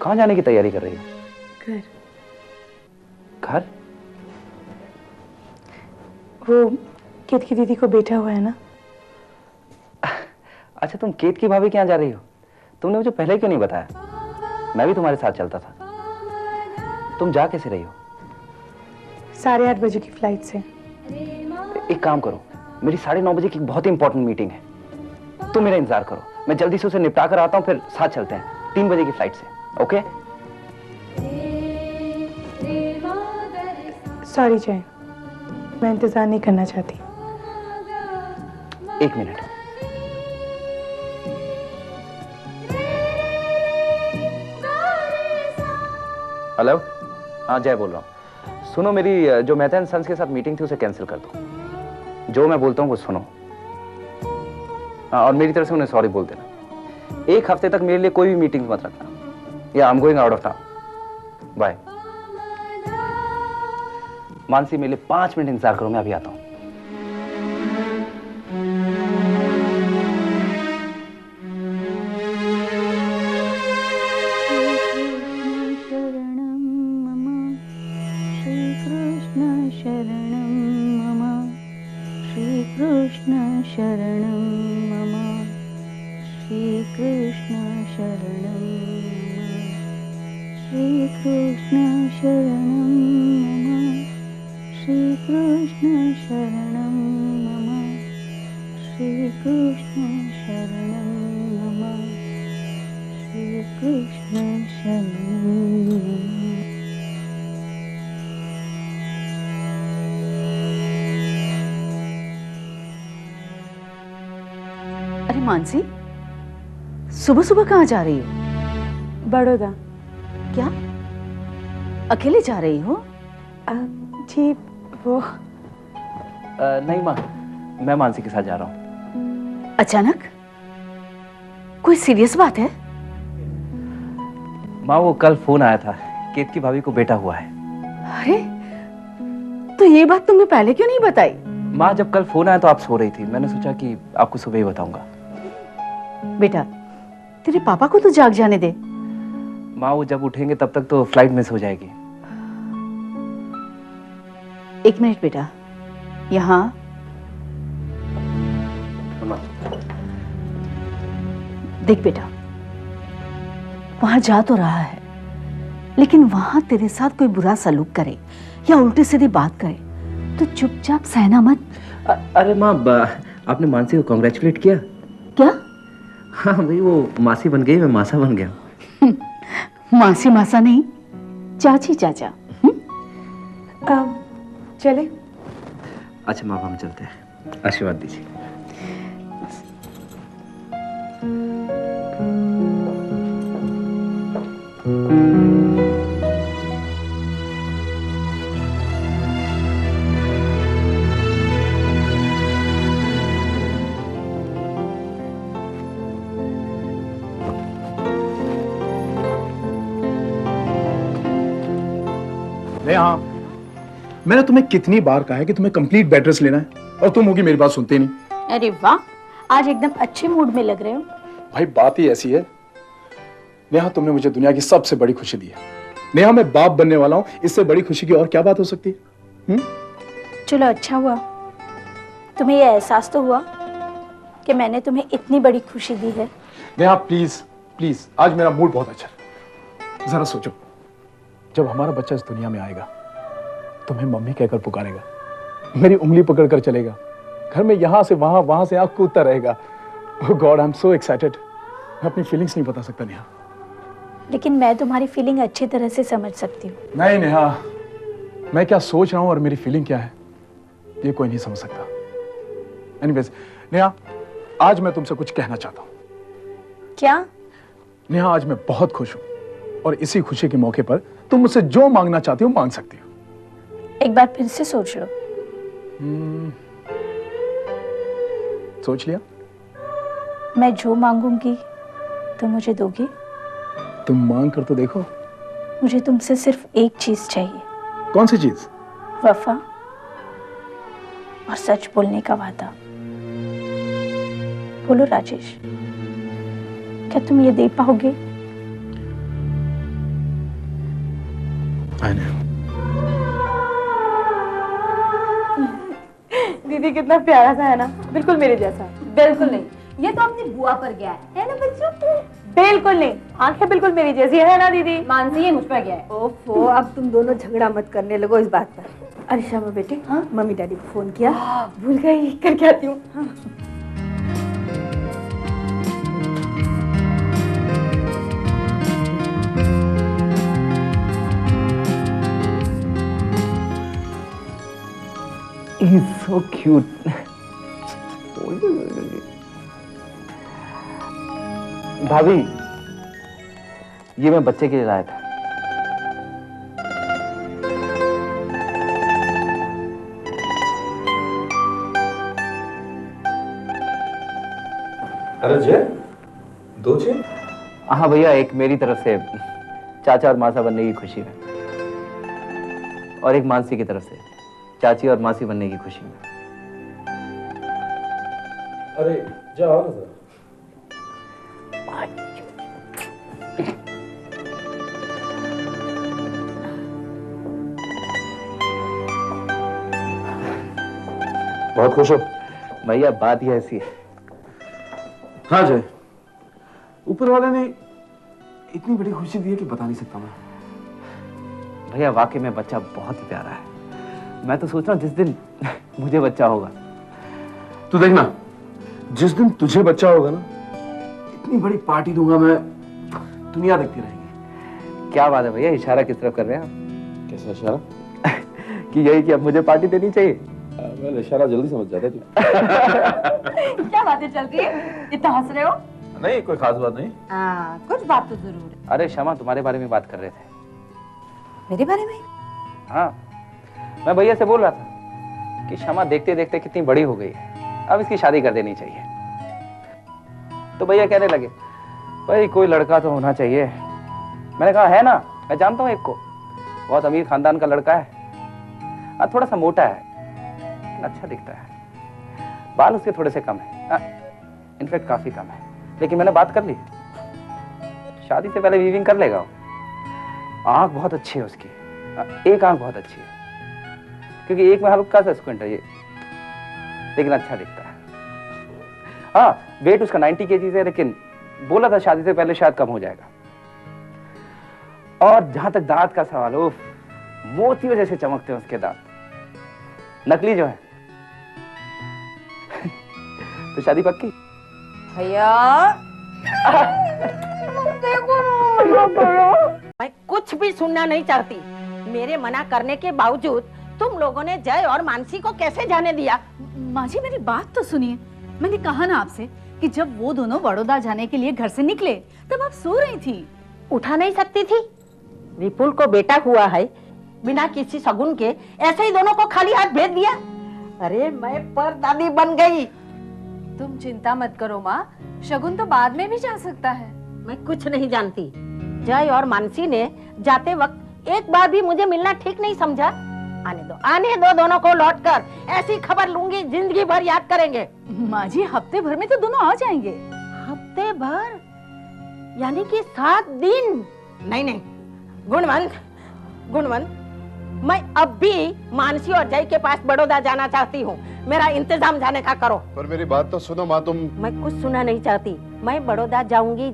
कहाँ जाने की तैयारी कर रही हो? घर। घर? वो केत की दीदी को बेटा हुआ है ना। अच्छा, तुम केत की भाभी के यहाँ जा रही हो? तुमने मुझे पहले क्यों नहीं बताया? मैं भी तुम्हारे साथ चलता था। तुम जा कैसे रही हो? 8:30 बजे की फ्लाइट से। एक काम करो, मेरी 9:30 बजे की बहुत ही इंपॉर्टेंट मीटिंग है। तुम मेरा इंतजार करो, मैं जल्दी से उसे निपटा कर आता हूँ, फिर साथ चलते हैं 3 बजे की फ्लाइट से। ओके? सॉरी जय, मैं इंतजार नहीं करना चाहती। 1 मिनट। हेलो, हाँ जय बोल रहा हूँ। सुनो, मेरी जो मेहता एंड सन्स के साथ मीटिंग थी उसे कैंसिल कर दो। जो मैं बोलता हूँ वो सुनो। हाँ, और मेरी तरफ से उन्हें सॉरी बोल देना। 1 हफ्ते तक मेरे लिए कोई भी मीटिंग मत रखना। या I am going out of town. Bye. Mansi, मेरे लिए 5 मिनट इंतजार करो, मैं अभी आता हूँ। अरे मानसी, सुबह सुबह कहाँ जा रही हो? बड़ौदा। क्या अकेले जा रही हो? जी वो नहीं माँ, मैं मानसी के साथ जा रहा हूँ। अचानक? कोई सीरियस बात है? माँ, वो कल फोन आया था, केत की भाभी को बेटा हुआ है। अरे, तो ये बात तुमने पहले क्यों नहीं बताई? माँ, जब कल फोन आया तो आप सो रही थी, मैंने सोचा कि आपको सुबह ही बताऊंगा। बेटा, तेरे पापा को तो जाग जाने दे। माँ, वो जब उठेंगे तब तक तो फ्लाइट मिस हो जाएगी। 1 मिनट बेटा, यहाँ देख बेटा, वहां जा तो रहा है, लेकिन वहां तेरे साथ कोई बुरा सलूक करे या उल्टी सीधी बात करे तो चुपचाप सहना मत। अरे माँ, आपने मानसी को कांग्रेचुलेट किया? क्या? हाँ भाई, वो मासी बन गई, मैं मासा बन गया। मासी मासा नहीं, चाची चाचा। चले। अच्छा माँ, हम चलते हैं, आशीर्वाद दीजिए। हाँ, मैंने तुम्हें कितनी बार कहा है कि तुम्हें कंप्लीट बेड रेस्ट लेना है, और तुम होगी मेरी बात सुनते नहीं। अरे वाह, आज एकदम अच्छे मूड में लग रहे हो। भाई बात ही ऐसी है नेहा, तुमने मुझे दुनिया की सबसे बड़ी खुशी दी है। नेहा, मैं बाप बनने वाला हूं, इससे बड़ी खुशी की और क्या बात हो सकती है? चलो अच्छा हुआ, तुम्हें यह एहसास तो हुआ कि मैंने तुम्हें इतनी बड़ी खुशी दी है। नेहा प्लीज प्लीज, आज मेरा मूड बहुत अच्छा है। जरा सोचो, जब हमारा बच्चा इस दुनिया में आएगा, तुम्हें मम्मी कहकर पुकारेगा, मेरी उंगली पकड़कर चलेगा, घर में यहां से वहां, वहां से आंख कूदता रहेगा। Oh god, I am so excited. मैं अपनी फीलिंग्स नहीं बता सकता नेहा। लेकिन मैं तुम्हारी फीलिंग अच्छी तरह से समझ सकती हूँ। नहीं नेहा, मैं क्या सोच रहा हूं और मेरी फीलिंग क्या है, ये कोई नहीं समझ सकता। एनीवेज नेहा, आज मैं तुमसे कुछ कहना चाहता हूं। क्या? नेहा, आज मैं बहुत खुश हूं, और इसी खुशी के मौके पर तुम मुझसे जो मांगना चाहती हो मांग सकती हो। एक बार फिर से सोच लो। सोच लिया? मैं जो मांगूंगी तुम मुझे दोगी? तुम मांग कर तो देखो। मुझे तुमसे सिर्फ एक चीज चाहिए। कौन सी चीज? वफा और सच बोलने का वादा। बोलो राजेश, क्या तुम ये दे पाओगे? दीदी कितना प्यारा सा है ना, बिल्कुल मेरे जैसा। बिल्कुल नहीं, ये तो अपनी बुआ पर गया है ना बच्चों? बिल्कुल नहीं, आंखें बिल्कुल मेरी जैसी है ना दीदी। मानसी ये मुझ पर गया है। ओफो, अब तुम दोनों झगड़ा मत करने लगो इस बात पर। अरे श्यामा बेटी, हाँ मम्मी डैडी को फोन किया? भूल गई, करके आती हूँ। हाँ। He's so cute. भाभी, ये मैं बच्चे के लिए लाया था। अरे जय, दो चेन? हाँ भैया, एक मेरी तरफ से चाचा और मासा बनने की खुशी में, और एक मानसी की तरफ से चाची और मासी बनने की खुशी में। अरे जाओ ना जरा। बहुत खुश हो? भैया बात ही ऐसी है। हाँ जय, ऊपर वाले ने इतनी बड़ी खुशी दी है कि बता नहीं सकता मैं। भैया वाकई में बच्चा बहुत ही प्यारा है। मैं तो सोच रहा हूँ जिस दिन मुझे बच्चा होगा। तू देखना, जिस दिन तुझे बच्चा होगा ना, इतनी बड़ी पार्टी दूंगा मैं, दुनिया देखती रहेगी। क्या बात है भैया, इशारा किस तरफ कर रहे हैं आप? कैसा इशारा? कि यही कि अब मुझे पार्टी देनी चाहिए। मैं इशारा जल्दी समझ जाता तू। क्या बातें चल रही है? इतना हंस रहे हो? नहीं, कोई खास बात नहीं। हाँ, कुछ बात तो जरूर है। अरे क्षमा, तुम्हारे बारे में बात कर रहे थे। मेरे बारे में? हाँ, मैं भैया से बोल रहा था कि क्षमा देखते देखते कितनी बड़ी हो गई है, अब इसकी शादी कर देनी चाहिए। तो भैया कहने लगे, भाई कोई लड़का तो होना चाहिए। मैंने कहा है ना, मैं जानता हूँ एक को, बहुत अमीर खानदान का लड़का है, थोड़ा सा मोटा है, लेकिन अच्छा दिखता है। बाल उसके थोड़े से कम है, इनफैक्ट काफी कम है, लेकिन मैंने बात कर ली, शादी से पहले वीविंग कर लेगा वो। आंख बहुत अच्छी है उसकी, एक आंख बहुत अच्छी है, क्योंकि एक में हल्का सा स्क्विंट है ये, लेकिन अच्छा दिखता है। हाँ, वेट उसका 90 kg है, लेकिन बोला था शादी से पहले शायद कम हो जाएगा। और जहां तक दांत का सवाल हो, मोतियों जैसे चमकते हैं उसके दांत, नकली जो है। तो शादी पक्की? भैया मैं कुछ भी सुनना नहीं चाहती। मेरे मना करने के बावजूद तुम लोगों ने जय और मानसी को कैसे जाने दिया? माँ जी मेरी बात तो सुनिए। मैंने कहा ना आपसे कि जब वो दोनों बड़ौदा जाने के लिए घर से निकले तब आप सो रही थी। उठा नहीं सकती थी? विपुल को बेटा हुआ है, बिना किसी शगुन के ऐसे ही दोनों को खाली हाथ भेज दिया। अरे मैं परदादी बन गई। तुम चिंता मत करो माँ, शगुन तो बाद में भी जा सकता है। मैं कुछ नहीं जानती। जय और मानसी ने जाते वक्त एक बार भी मुझे मिलना ठीक नहीं समझा। आने दो दोनों को लौटकर, ऐसी खबर लूंगी जिंदगी भर याद करेंगे। माँ जी हफ्ते भर में तो दोनों आ जाएंगे। हफ्ते भर यानी कि 7 दिन? नहीं, गुणवंत, मैं अब भी मानसी और जय के पास बड़ौदा जाना चाहती हूँ। मेरा इंतजाम जाने का करो। पर मेरी बात तो सुनो माँ, तुम। मैं कुछ सुना नहीं चाहती। मैं बड़ौदा जाऊंगी।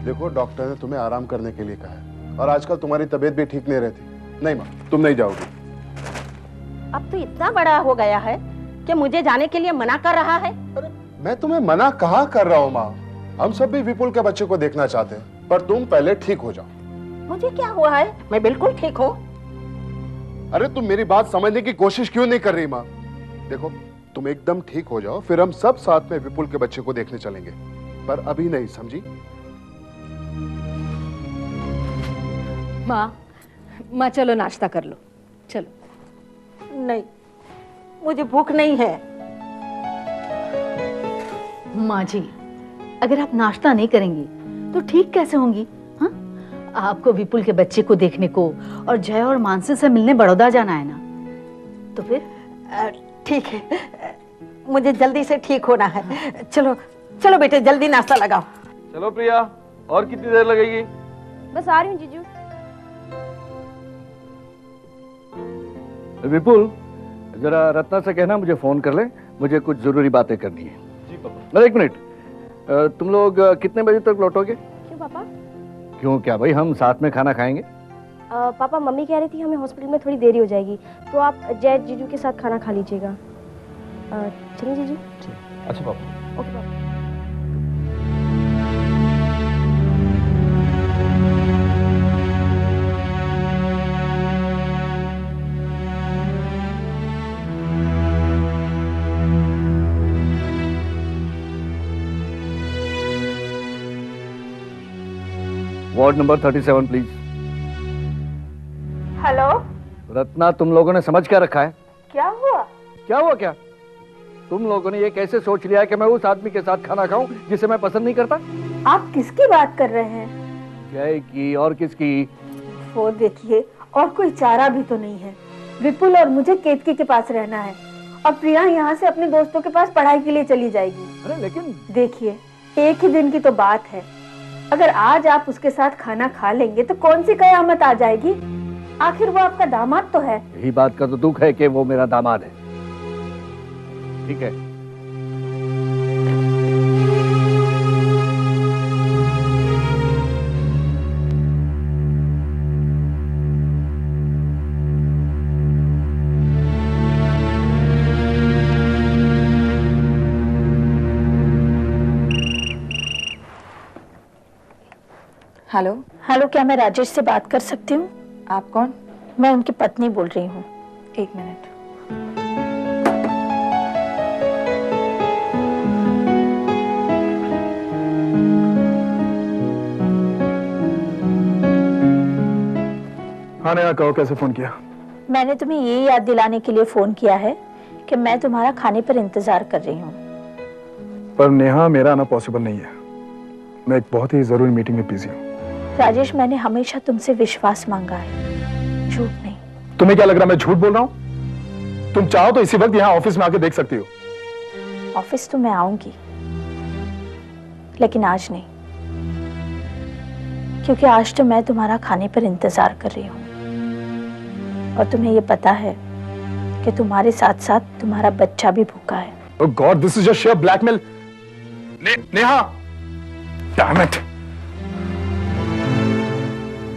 देखो, डॉक्टर ने तुम्हें आराम करने के लिए कहा है, और आजकल तुम्हारी तबीयत भी ठीक नहीं रहती। नहीं माँ, तुम नहीं जाओगी। अब तो इतना बड़ा हो गया है कि मुझे जाने के लिए मना कर रहा है। अरे मैं तुम्हें मना कहाँ कर रहा हूँ माँ, हम सब भी विपुल के बच्चे को देखना चाहते हैं, पर तुम पहले ठीक हो जाओ। मुझे क्या हुआ है? मैं बिल्कुल ठीक हूँ। अरे तुम मेरी बात समझने की कोशिश क्यों नहीं कर रही माँ? देखो, तुम एकदम ठीक हो जाओ, फिर हम सब साथ में विपुल के बच्चे को देखने चलेंगे, पर अभी नहीं, समझी? माँ चलो नाश्ता कर लो, चलो। नहीं, मुझे भूख नहीं है। माँ जी अगर आप नाश्ता नहीं करेंगी तो ठीक कैसे होंगी? हाँ, आपको विपुल के बच्चे को देखने को और जय और मानसी से मिलने बड़ौदा जाना है ना, तो फिर ठीक है, मुझे जल्दी से ठीक होना है। चलो बेटे, जल्दी नाश्ता लगाओ। चलो प्रिया, और कितनी देर लगेगी? बस आ रही हूँ जीजू। विपुल, जरा रत्ना से कहना मुझे फोन कर ले, मुझे कुछ जरूरी बातें करनी है। जी पापा। अरे एक मिनट, तुम लोग कितने बजे तक लौटोगे? क्यों पापा? क्यों क्या भाई, हम साथ में खाना खाएंगे। पापा मम्मी कह रही थी हमें हॉस्पिटल में थोड़ी देरी हो जाएगी, तो आप जय जीजू के साथ खाना खा लीजिएगा। चलिए जीजू। अच्छा पापा। ओके पापा। Ward number 37 please. Hello, Ratna, तुम लोगों ने समझ क्या रखा है? क्या हुआ? क्या हुआ क्या? तुम लोगों ने ये कैसे सोच लिया है कि मैं उस आदमी के साथ खाना खाऊं जिसे मैं पसंद नहीं करता? आप किसकी बात कर रहे हैं? जय की और किसकी? वो देखिए, और कोई चारा भी तो नहीं है। विपुल और मुझे केतकी के पास रहना है और प्रिया यहाँ से अपने दोस्तों के पास पढ़ाई के लिए चली जाएगी। अरे लेकिन देखिए, एक ही दिन की तो बात है। अगर आज आप उसके साथ खाना खा लेंगे तो कौन सी कयामत आ जाएगी? आखिर वो आपका दामाद तो है। यही बात का तो दुख है कि वो मेरा दामाद है। ठीक है, हेलो, हेलो, क्या मैं राजेश से बात कर सकती हूँ? आप कौन? मैं उनकी पत्नी बोल रही हूँ। एक मिनट। हाँ नेहा, कहो कैसे फोन किया? मैंने तुम्हें ये याद दिलाने के लिए फोन किया है कि मैं तुम्हारा खाने पर इंतजार कर रही हूँ। पर नेहा, मेरा आना पॉसिबल नहीं है। मैं एक बहुत ही जरूरी मीटिंग में बिजी हूँ। राजेश, मैंने हमेशा तुमसे विश्वास मांगा है, झूठ नहीं। तुम्हें क्या लग रहा है मैं झूठ बोल रहा हूँ? तुम चाहो तो इसी वक्त यहाँ ऑफिस में आके देख सकती हो। ऑफिस तो मैं आऊंगी, लेकिन आज नहीं, क्योंकि आज तो मैं तुम्हारा खाने पर इंतजार कर रही हूँ और तुम्हें ये पता है कि तुम्हारे साथ साथ तुम्हारा बच्चा भी भूखा है। Oh God, this is just sheer blackmail. Neha, damn it.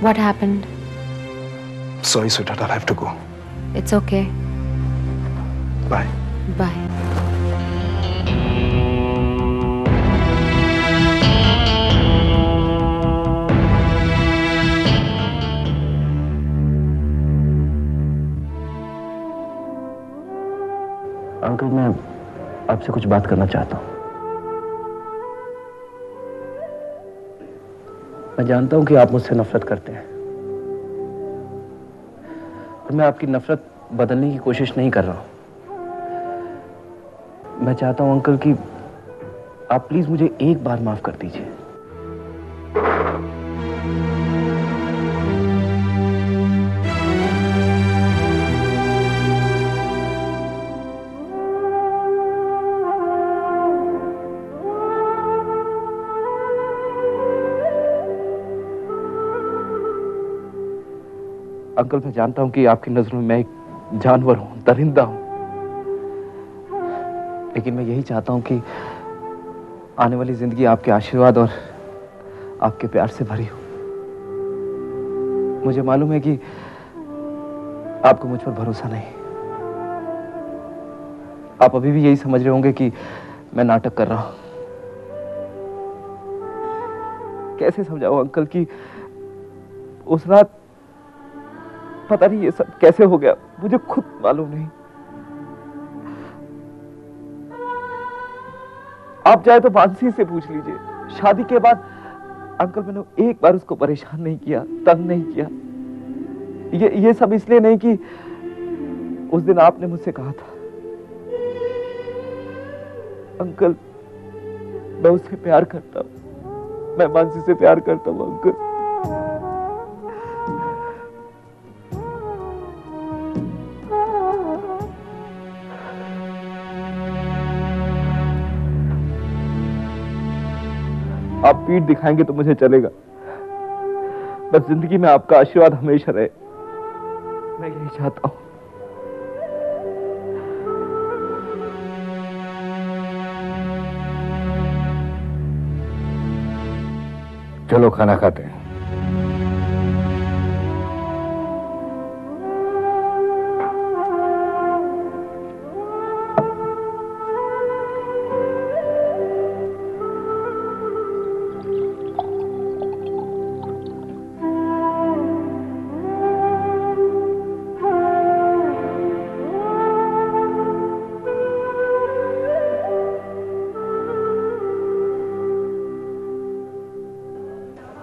What happened? Sorry, sweetheart, I'll have to go. It's okay. Bye. Bye. Uncle, मैं आपसे कुछ बात करना चाहता हूं। मैं जानता हूं कि आप मुझसे नफरत करते हैं और मैं आपकी नफरत बदलने की कोशिश नहीं कर रहा हूं। मैं चाहता हूं अंकल कि आप प्लीज मुझे एक बार माफ कर दीजिए। अंकल, मैं जानता हूं कि आपकी नजरों में मैं एक जानवर हूं, दरिंदा हूं, लेकिन मैं यही चाहता हूं कि आने वाली जिंदगी आपके आशीर्वाद और आपके प्यार से भरी हो। मुझे मालूम है कि आपको मुझ पर भरोसा नहीं। आप अभी भी यही समझ रहे होंगे कि मैं नाटक कर रहा हूं। कैसे समझाऊं अंकल कि उस रात पता नहीं ये सब कैसे हो गया, मुझे खुद मालूम नहीं। आप चाहे तो मानसी से पूछ लीजिए। शादी के बाद अंकल मैंने एक बार उसको परेशान नहीं किया, तंग नहीं किया। ये सब इसलिए नहीं कि उस दिन आपने मुझसे कहा था, अंकल मैं उससे प्यार करता हूं, मैं मानसी से प्यार करता हूं अंकल। आप पीठ दिखाएंगे तो मुझे चलेगा, बस जिंदगी में आपका आशीर्वाद हमेशा रहे, मैं यही चाहता हूं। चलो खाना खाते हैं।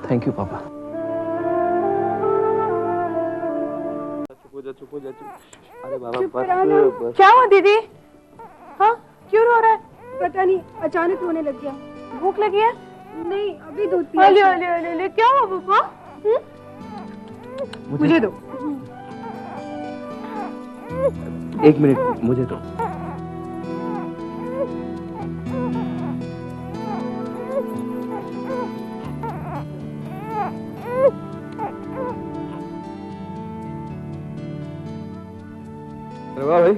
थैंक यू पापा। क्या हुआ दीदी? हाँ, क्यों रो रहा है? पता नहीं, अचानक रोने लग गया। भूख लगी है? नहीं, अभी दूध पिया। अले, क्या हुआ पापा? मुझे दो। एक मिनट मुझे दो। अरे वाह भाई,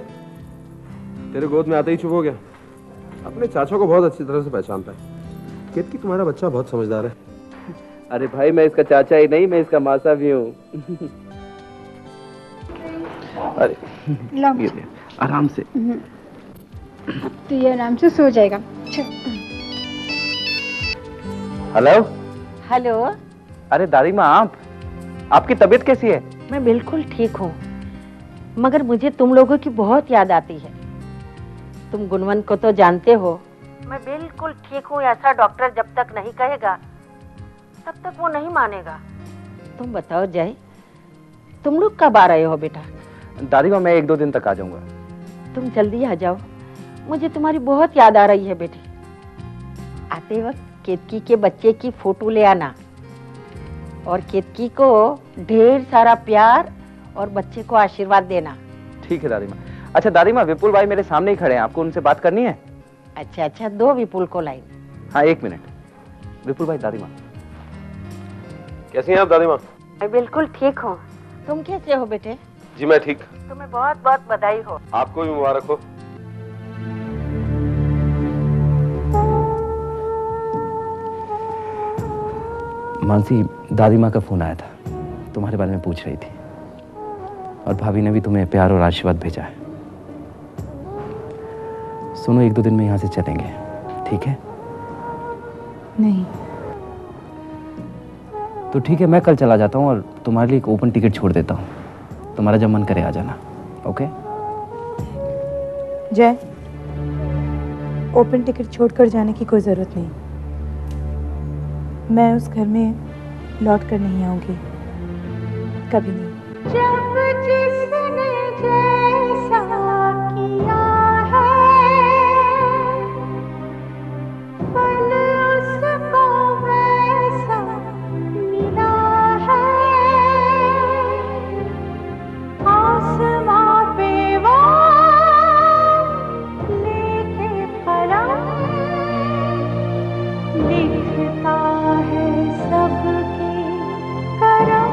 तेरे गोद में आते ही चुप हो गया। अपने चाचा को बहुत अच्छी तरह से पहचानता है। केतकी तुम्हारा बच्चा बहुत समझदार है। अरे भाई, मैं इसका चाचा ही नहीं, मैं इसका मासा भी हूँ। अरे ये ले, आराम से। तो ये आराम से सो जाएगा। हेलो। हेलो। अरे दादी माँ, आपकी तबीयत कैसी है? मैं बिल्कुल ठीक हूँ, मगर मुझे तुम लोगों की बहुत याद आती है। तुम गुणवंत को तो जानते हो। मैं बिल्कुल ठीक हूँ ऐसा डॉक्टर जब तक नहीं कहेगा तब तक वो नहीं मानेगा। तुम बताओ जय, तुम लोग कब आ रहे हो बेटा? दादी माँ, मैं 1-2 दिन तक आ जाऊंगा। तुम जल्दी आ जाओ, मुझे तुम्हारी बहुत याद आ रही है बेटी। आते वक्त केतकी के बच्चे की फोटो ले आना और केतकी को ढेर सारा प्यार और बच्चे को आशीर्वाद देना। ठीक है दादी माँ। अच्छा दादी माँ, विपुल भाई मेरे सामने ही खड़े हैं, आपको उनसे बात करनी है? अच्छा, दो विपुल को लाइन। हाँ 1 मिनट। विपुल भाई, दादी माँ। कैसी हैं आप दादी माँ? मैं बिल्कुल ठीक हूँ, तुम कैसे हो बेटे? जी मैं ठीक। तुम्हें बहुत बहुत बधाई हो। आपको भी मुबारक हो। मानसी, दादी माँ का फोन आया था, तुम्हारे बारे में पूछ रही थी, और भाभी ने भी तुम्हें प्यार और आशीर्वाद भेजा है। सुनो, 1-2 दिन में यहाँ से चलेंगे, ठीक है? नहीं। तो ठीक है, मैं कल चला जाता हूँ और तुम्हारे लिए एक ओपन टिकट छोड़ देता हूँ। तुम्हारा जब मन करे आ जाना, ओके? जय, ओपन टिकट छोड़कर जाने की कोई जरूरत नहीं। मैं उस घर में लौट कर नहीं आऊंगी, कभी नहीं। जब जिसने जैसा किया है, फल उसको वैसा मिला है। आसमां पे वो लेके कलम लिखता है सबके करम।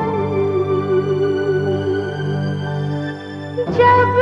जब